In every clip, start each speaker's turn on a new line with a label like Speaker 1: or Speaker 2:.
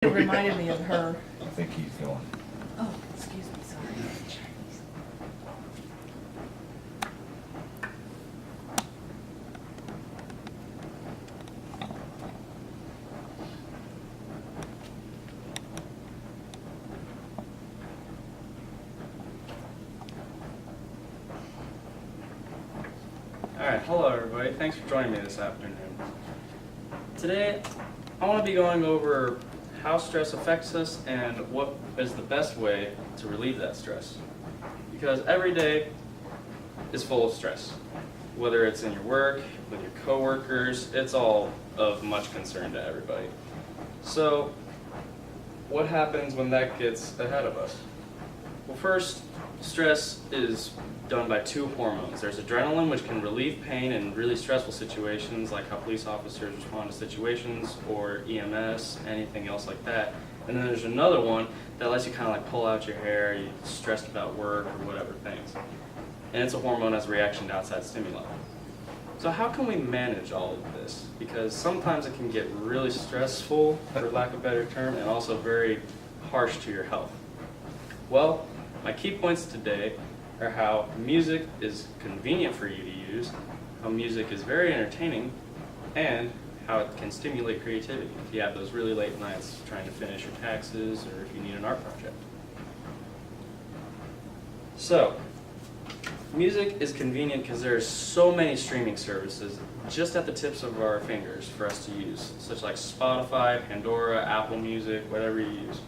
Speaker 1: It reminded me of her.
Speaker 2: I think he's going.
Speaker 1: Oh, excuse me, sorry.
Speaker 3: Alright, hello everybody. Thanks for joining me this afternoon. Today, I want to be going over how stress affects us and what is the best way to relieve that stress. Because every day is full of stress. Whether it's in your work, with your coworkers, it's all of much concern to everybody. So, what happens when that gets ahead of us? Well, first, stress is done by two hormones. There's adrenaline, which can relieve pain in really stressful situations, like how police officers respond to situations, or EMS, anything else like that. And then there's another one that lets you kind of like pull out your hair, you're stressed about work or whatever things. And it's a hormone as a reaction to outside stimuli. So how can we manage all of this? Because sometimes it can get really stressful, for lack of a better term, and also very harsh to your health. Well, my key points today are how music is convenient for you to use, how music is very entertaining, and how it can stimulate creativity if you have those really late nights trying to finish your taxes or if you need an art project. So, music is convenient because there are so many streaming services just at the tips of our fingers for us to use, such like Spotify, Pandora, Apple Music, whatever you use.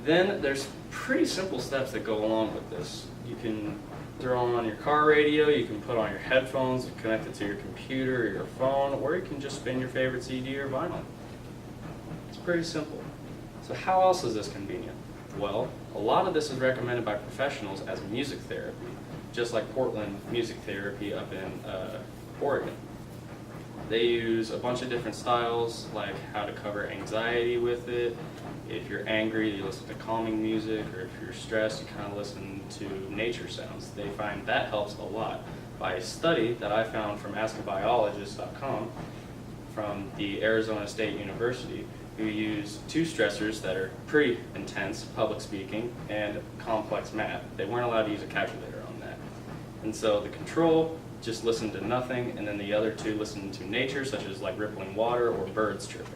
Speaker 3: Then there's pretty simple steps that go along with this. You can throw on your car radio, you can put on your headphones, connect it to your computer or your phone, or you can just spin your favorite CD or vinyl. It's pretty simple. So how else is this convenient? Well, a lot of this is recommended by professionals as music therapy, just like Portland Music Therapy up in Oregon. They use a bunch of different styles, like how to cover anxiety with it. If you're angry, you listen to calming music, or if you're stressed, you kind of listen to nature sounds. They find that helps a lot. By a study that I found from askabiologist.com from the Arizona State University, who used two stressors that are pretty intense, public speaking, and complex math. They weren't allowed to use a calculator on that. And so the control just listened to nothing, and then the other two listened to nature, such as like rippling water or birds chirping.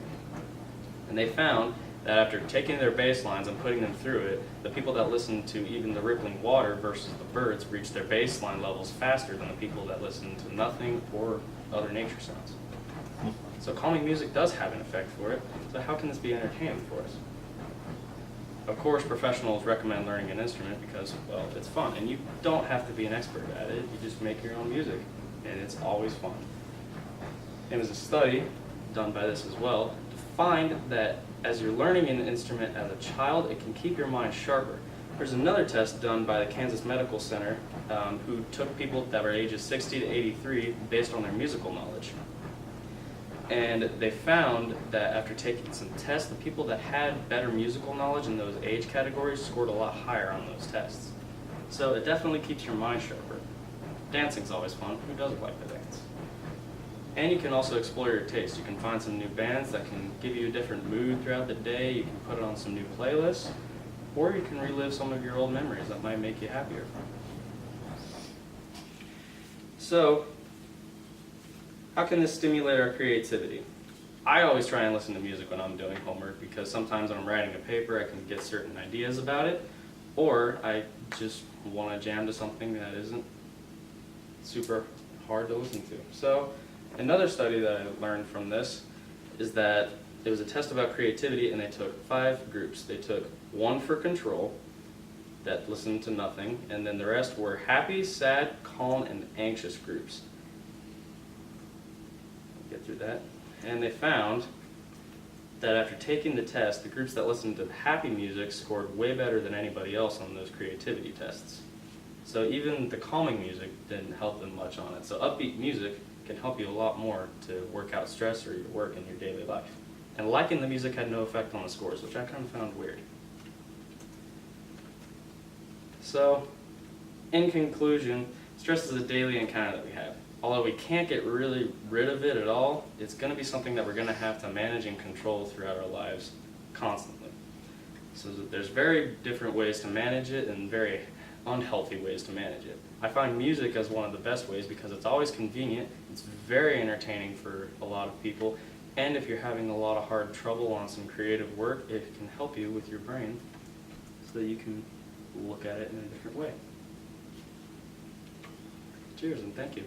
Speaker 3: And they found that after taking their baselines and putting them through it, the people that listened to even the rippling water versus the birds reached their baseline levels faster than the people that listened to nothing or other nature sounds. So calming music does have an effect for it, so how can this be entertaining for us? Of course, professionals recommend learning an instrument because, well, it's fun, and you don't have to be an expert at it, you just make your own music, and it's always fun. It was a study done by this as well to find that as you're learning an instrument as a child, it can keep your mind sharper. There's another test done by the Kansas Medical Center who took people that were ages 60 to 83 based on their musical knowledge. And they found that after taking some tests, the people that had better musical knowledge in those age categories scored a lot higher on those tests. So it definitely keeps your mind sharper. Dancing's always fun. Who doesn't like to dance? And you can also explore your taste. You can find some new bands that can give you a different mood throughout the day. You can put it on some new playlists. Or you can relive some of your old memories that might make you happier. So, how can this stimulate our creativity? I always try and listen to music when I'm doing homework because sometimes when I'm writing a paper I can get certain ideas about it, or I just want to jam to something that isn't super hard to listen to. So another study that I learned from this is that it was a test about creativity, and they took 5 groups. They took one for control that listened to nothing, and then the rest were happy, sad, calm, and anxious groups. Get through that. And they found that after taking the test, the groups that listened to happy music scored way better than anybody else on those creativity tests. So even the calming music didn't help them much on it. So upbeat music can help you a lot more to work out stress or your work in your daily life. And liking the music had no effect on the scores, which I kind of found weird. So, in conclusion, stress is a daily encounter that we have. although we can't get really rid of it at all, it's going to be something that we're going to have to manage and control throughout our lives constantly. So there's very different ways to manage it and very unhealthy ways to manage it. I find music as one of the best ways because it's always convenient, it's very entertaining for a lot of people, and if you're having a lot of hard trouble on some creative work, it can help you with your brain so that you can look at it in a different way. Cheers and thank you.